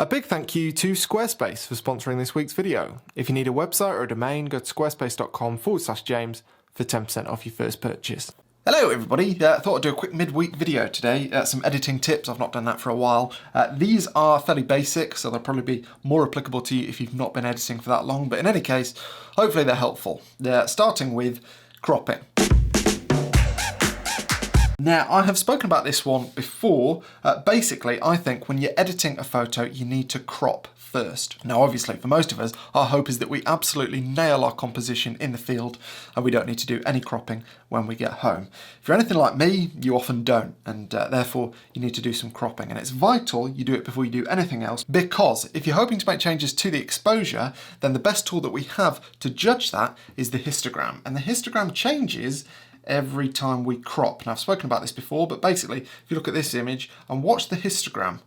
A big thank you to Squarespace for sponsoring this week's video. If you need a website or a domain, go to squarespace.com/James for 10% off your first purchase. Hello everybody, I thought I'd do a quick midweek video today, some editing tips. I've not done that for a while. These are fairly basic, so they'll probably be more applicable to you if you've not been editing for that long, but in any case, hopefully they're helpful. Starting with cropping. Now, I have spoken about this one before. Basically, I think when you're editing a photo, you need to crop first. Now, obviously, for most of us, our hope is that we absolutely nail our composition in the field and we don't need to do any cropping when we get home. If you're anything like me, you often don't, and therefore you need to do some cropping. And it's vital you do it before you do anything else, because if you're hoping to make changes to the exposure, then the best tool that we have to judge that is the histogram. And the histogram changes every time we crop. Now, I've spoken about this before, but basically, if you look at this image and watch the histogram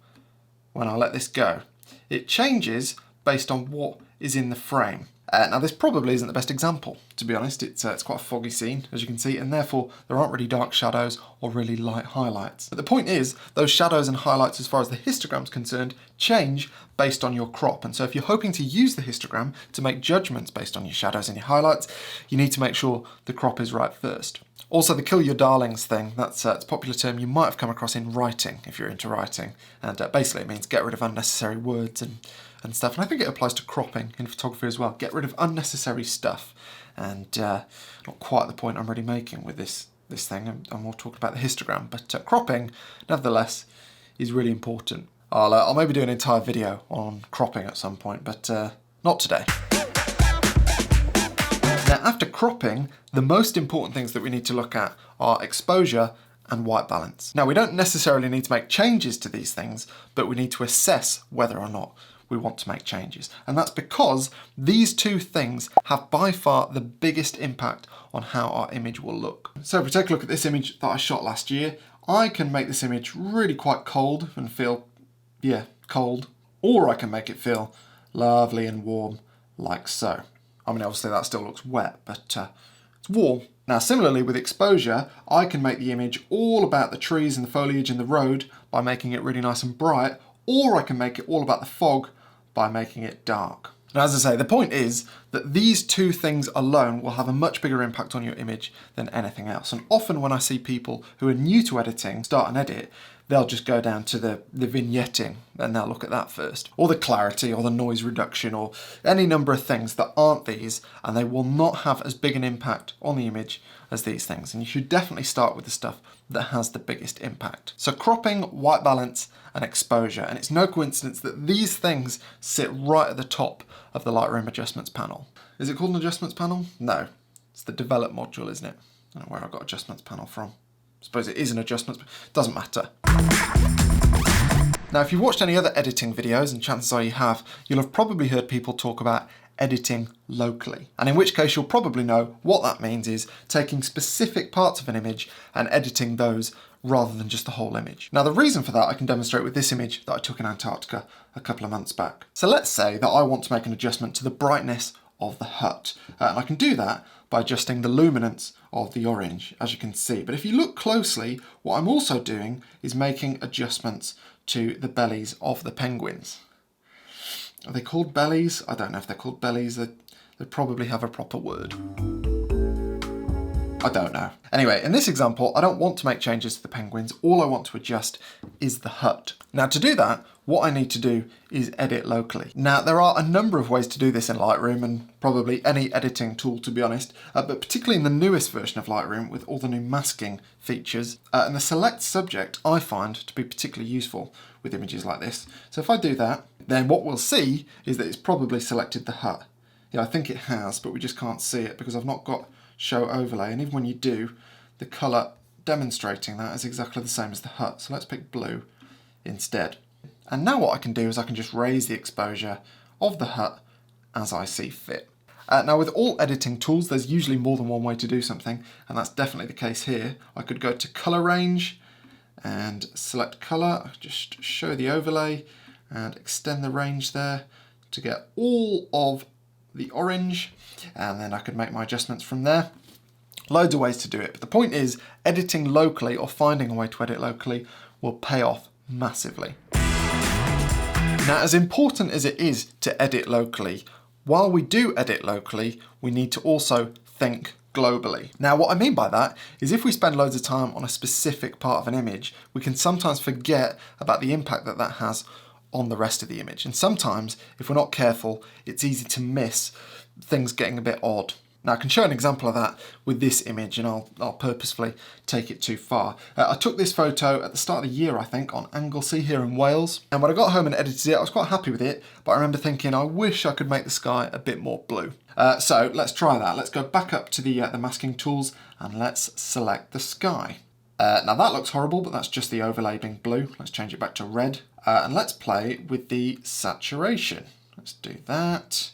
when I let this go, it changes based on what is in the frame. Now, this probably isn't the best example, to be honest. It's quite a foggy scene, as you can see, and therefore there aren't really dark shadows or really light highlights. But the point is, those shadows and highlights, as far as the histogram's concerned, change based on your crop. And so if you're hoping to use the histogram to make judgments based on your shadows and your highlights, you need to make sure the crop is right first. Also, the kill your darlings thing, that's a popular term you might have come across in writing, if you're into writing. And basically it means get rid of unnecessary words and stuff. And I think it applies to cropping in photography as well. Get rid of unnecessary stuff. And not quite the point I'm really making with this thing. I'm more talking about the histogram. But cropping, nevertheless, is really important. I'll maybe do an entire video on cropping at some point, but not today. Now, after cropping, the most important things that we need to look at are exposure and white balance. Now, we don't necessarily need to make changes to these things, but we need to assess whether or not we want to make changes. And that's because these two things have by far the biggest impact on how our image will look. So if we take a look at this image that I shot last year, I can make this image really quite cold and feel, cold, or I can make it feel lovely and warm like so. I mean, obviously that still looks wet, but it's warm. Now, similarly with exposure, I can make the image all about the trees and the foliage and the road by making it really nice and bright, or I can make it all about the fog by making it dark. Now, as I say, the point is that these two things alone will have a much bigger impact on your image than anything else. And often when I see people who are new to editing start an edit, they'll just go down to the vignetting and they'll look at that first. Or the clarity or the noise reduction or any number of things that aren't these, and they will not have as big an impact on the image as these things. And you should definitely start with the stuff that has the biggest impact. So cropping, white balance, and exposure. And it's no coincidence that these things sit right at the top of the Lightroom adjustments panel. Is it called an adjustments panel? No, it's the develop module, isn't it? I don't know where I got adjustments panel from. I suppose it is an adjustments, but it doesn't matter. Now, if you've watched any other editing videos, and chances are you have, you'll have probably heard people talk about editing locally. And in which case you'll probably know what that means is taking specific parts of an image and editing those rather than just the whole image. Now, the reason for that I can demonstrate with this image that I took in Antarctica a couple of months back. So let's say that I want to make an adjustment to the brightness of the hut. And I can do that by adjusting the luminance of the orange, as you can see. But if you look closely, what I'm also doing is making adjustments to the bellies of the penguins. Are they called bellies? I don't know if they're called bellies. They probably have a proper word. I don't know. Anyway, in this example, I don't want to make changes to the penguins. All I want to adjust is the hut. Now, to do that, what I need to do is edit locally. Now, there are a number of ways to do this in Lightroom, and probably any editing tool, to be honest, but particularly in the newest version of Lightroom with all the new masking features. And the select subject I find to be particularly useful with images like this. So if I do that, then what we'll see is that it's probably selected the hut. Yeah, I think it has, but we just can't see it because I've not got show overlay. And even when you do, the colour demonstrating that is exactly the same as the hut. So let's pick blue instead. And now what I can do is I can just raise the exposure of the hut as I see fit. Now, with all editing tools, there's usually more than one way to do something, and that's definitely the case here. I could go to colour range and select colour, just show the overlay and extend the range there to get all of the orange, and then I could make my adjustments from there. Loads of ways to do it, but the point is editing locally or finding a way to edit locally will pay off massively. Now, as important as it is to edit locally, while we do edit locally, we need to also think globally. Now, what I mean by that is if we spend loads of time on a specific part of an image, we can sometimes forget about the impact that that has on the rest of the image. And sometimes, if we're not careful, it's easy to miss things getting a bit odd. Now, I can show an example of that with this image, and I'll purposefully take it too far. I took this photo at the start of the year, I think, on Anglesey here in Wales. And when I got home and edited it, I was quite happy with it, but I remember thinking, I wish I could make the sky a bit more blue. So let's try that. Let's go back up to the masking tools and let's select the sky. Now that looks horrible, but that's just the overlay being blue. Let's change it back to red. And let's play with the saturation. Let's do that.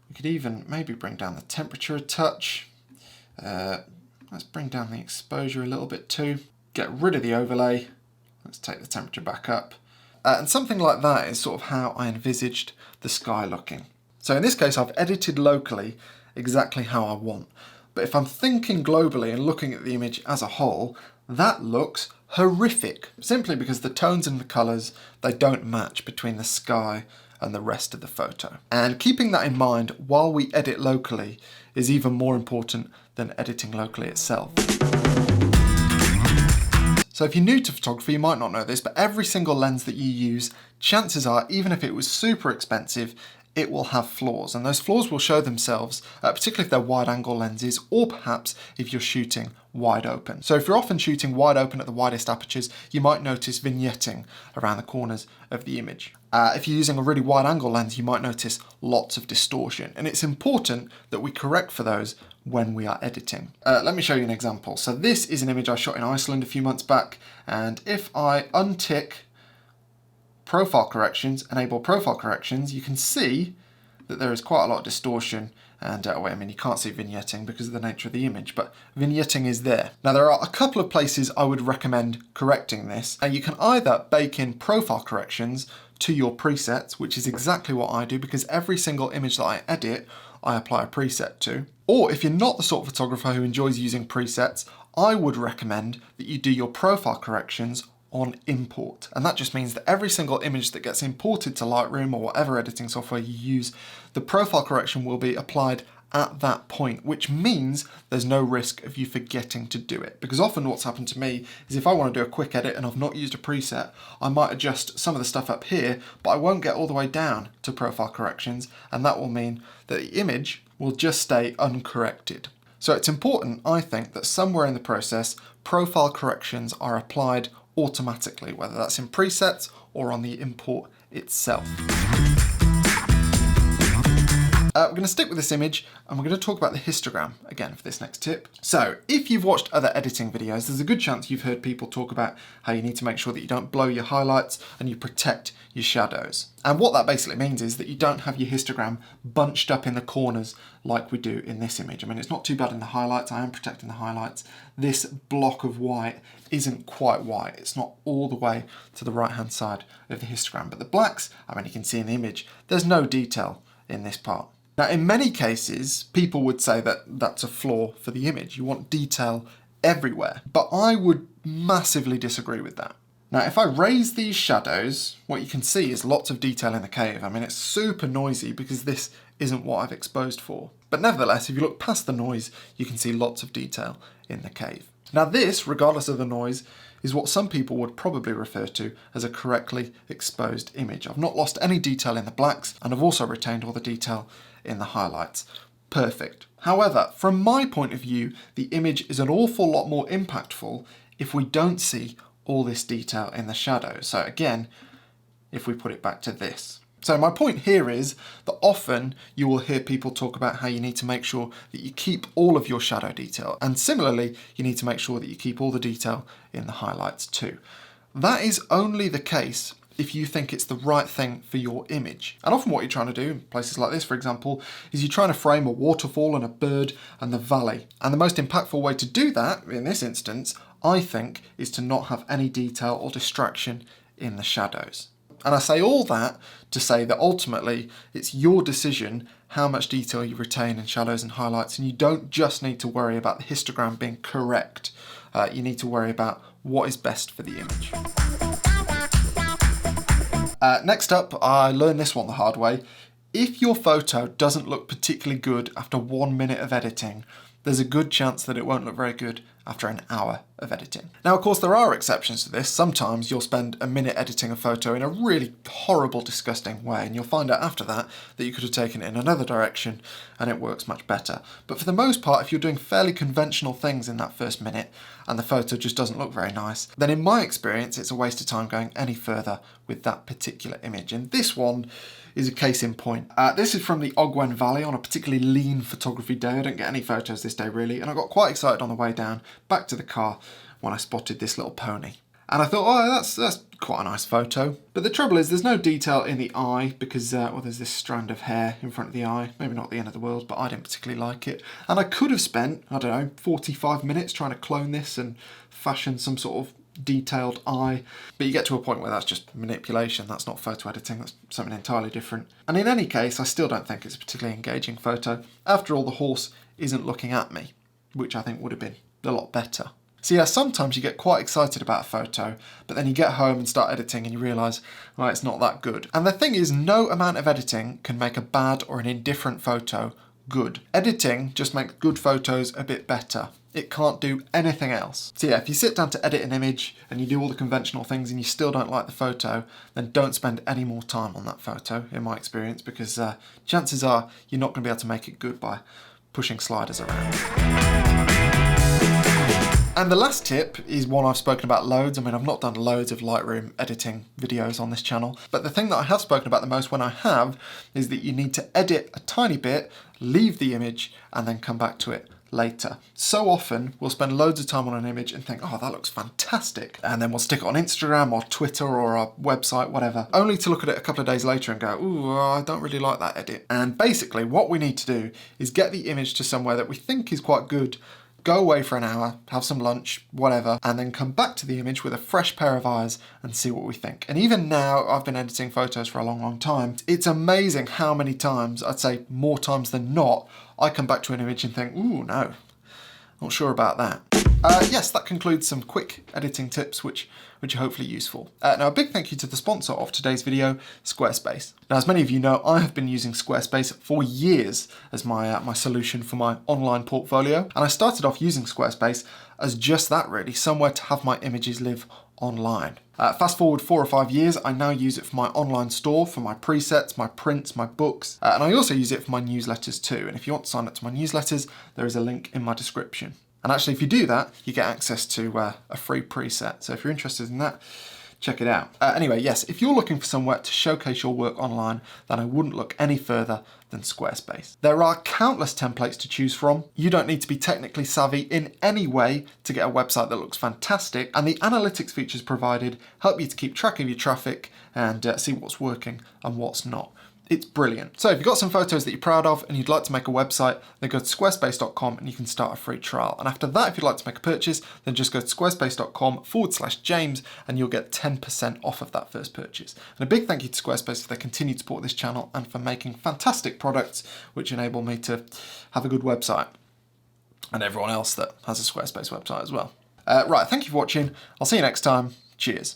We could even maybe bring down the temperature a touch. Let's bring down the exposure a little bit too. Get rid of the overlay. Let's take the temperature back up. And something like that is sort of how I envisaged the sky looking. So in this case, I've edited locally exactly how I want. But if I'm thinking globally and looking at the image as a whole, that looks horrific. Simply because the tones and the colours, they don't match between the sky and the rest of the photo. And keeping that in mind while we edit locally is even more important than editing locally itself. So if you're new to photography, you might not know this, but every single lens that you use, chances are, even if it was super expensive, it will have flaws. And those flaws will show themselves, particularly if they're wide angle lenses, or perhaps if you're shooting wide open. So if you're often shooting wide open at the widest apertures, you might notice vignetting around the corners of the image. If you're using a really wide angle lens, you might notice lots of distortion. And it's important that we correct for those when we are editing. Let me show you an example. So this is an image I shot in Iceland a few months back. And if I untick profile corrections, enable profile corrections, you can see that there is quite a lot of distortion. And I mean, you can't see vignetting because of the nature of the image, but vignetting is there. Now, there are a couple of places I would recommend correcting this. And you can either bake in profile corrections to your presets, which is exactly what I do, because every single image that I edit, I apply a preset to. Or if you're not the sort of photographer who enjoys using presets, I would recommend that you do your profile corrections on import. And that just means that every single image that gets imported to Lightroom or whatever editing software you use, the profile correction will be applied at that point, which means there's no risk of you forgetting to do it. Because often what's happened to me is if I want to do a quick edit and I've not used a preset, I might adjust some of the stuff up here, but I won't get all the way down to profile corrections, and that will mean that the image will just stay uncorrected. So it's important, I think, that somewhere in the process, profile corrections are applied automatically, whether that's in presets or on the import itself. We're going to stick with this image and we're going to talk about the histogram again for this next tip. So if you've watched other editing videos, there's a good chance you've heard people talk about how you need to make sure that you don't blow your highlights and you protect your shadows. And what that basically means is that you don't have your histogram bunched up in the corners like we do in this image. I mean, it's not too bad in the highlights. I am protecting the highlights. This block of white isn't quite white. It's not all the way to the right-hand side of the histogram. But the blacks, I mean, you can see in the image, there's no detail in this part. Now, in many cases, people would say that that's a flaw for the image. You want detail everywhere. But I would massively disagree with that. Now, if I raise these shadows, what you can see is lots of detail in the cave. I mean, it's super noisy because this isn't what I've exposed for. But nevertheless, if you look past the noise, you can see lots of detail in the cave. Now this, regardless of the noise, is what some people would probably refer to as a correctly exposed image. I've not lost any detail in the blacks, and I've also retained all the detail in the highlights. Perfect. However, from my point of view, the image is an awful lot more impactful if we don't see all this detail in the shadows. So again, if we put it back to this. So my point here is that often you will hear people talk about how you need to make sure that you keep all of your shadow detail. And similarly, you need to make sure that you keep all the detail in the highlights too. That is only the case if you think it's the right thing for your image. And often what you're trying to do in places like this, for example, is you're trying to frame a waterfall and a bird and the valley. And the most impactful way to do that, in this instance, I think, is to not have any detail or distraction in the shadows. And I say all that to say that ultimately it's your decision how much detail you retain in shadows and highlights, and you don't just need to worry about the histogram being correct. You need to worry about what is best for the image. Next up, I learned this one the hard way. If your photo doesn't look particularly good after 1 minute of editing, there's a good chance that it won't look very good after an hour of editing. Now, of course, there are exceptions to this. Sometimes you'll spend a minute editing a photo in a really horrible, disgusting way, and you'll find out after that that you could have taken it in another direction and it works much better. But for the most part, if you're doing fairly conventional things in that first minute and the photo just doesn't look very nice, then in my experience, it's a waste of time going any further with that particular image. And this one is a case in point. This is from the Ogwen Valley on a particularly lean photography day. I didn't get any photos this day really, and I got quite excited on the way down back to the car when I spotted this little pony. And I thought, oh, that's quite a nice photo. But the trouble is there's no detail in the eye because, well, there's this strand of hair in front of the eye. Maybe not the end of the world, but I didn't particularly like it. And I could have spent, I don't know, 45 minutes trying to clone this and fashion some sort of detailed eye, but you get to a point where that's just manipulation. That's not photo editing, that's something entirely different. And in any case, I still don't think it's a particularly engaging photo. After all, the horse isn't looking at me, which I think would have been a lot better. So yeah, sometimes you get quite excited about a photo, but then you get home and start editing and you realise, well, it's not that good. And the thing is, no amount of editing can make a bad or an indifferent photo good. Editing just makes good photos a bit better. It can't do anything else. So yeah, if you sit down to edit an image and you do all the conventional things and you still don't like the photo, then don't spend any more time on that photo, in my experience, because chances are you're not going to be able to make it good by pushing sliders around. And the last tip is one I've spoken about loads. I mean, I've not done loads of Lightroom editing videos on this channel, but the thing that I have spoken about the most when I have is that you need to edit a tiny bit, leave the image, and then come back to it later. So often we'll spend loads of time on an image and think, oh, that looks fantastic. And then we'll stick it on Instagram or Twitter or our website, whatever, only to look at it a couple of days later and go, ooh, I don't really like that edit. And basically what we need to do is get the image to somewhere that we think is quite good, go away for an hour, have some lunch, whatever, and then come back to the image with a fresh pair of eyes and see what we think. And even now, I've been editing photos for a long, long time. It's amazing how many times, I'd say more times than not, I come back to an image and think, ooh, no, not sure about that. Yes, that concludes some quick editing tips which are hopefully useful. Now, a big thank you to the sponsor of today's video, Squarespace. Now, as many of you know, I have been using Squarespace for years as my solution for my online portfolio. And I started off using Squarespace as just that, really, somewhere to have my images live online. Fast forward 4 or 5 years, I now use it for my online store, for my presets, my prints, my books, and I also use it for my newsletters too. And if you want to sign up to my newsletters, there is a link in my description. And actually, if you do that, you get access to a free preset. So if you're interested in that, check it out. Anyway, yes, if you're looking for somewhere to showcase your work online, then I wouldn't look any further than Squarespace. There are countless templates to choose from. You don't need to be technically savvy in any way to get a website that looks fantastic, and the analytics features provided help you to keep track of your traffic and see what's working and what's not. It's brilliant. So if you've got some photos that you're proud of and you'd like to make a website, then go to squarespace.com and you can start a free trial. And after that, if you'd like to make a purchase, then just go to squarespace.com/James and you'll get 10% off of that first purchase. And a big thank you to Squarespace for their continued support of this channel and for making fantastic products which enable me to have a good website, and everyone else that has a Squarespace website as well. Right, thank you for watching. I'll see you next time. Cheers.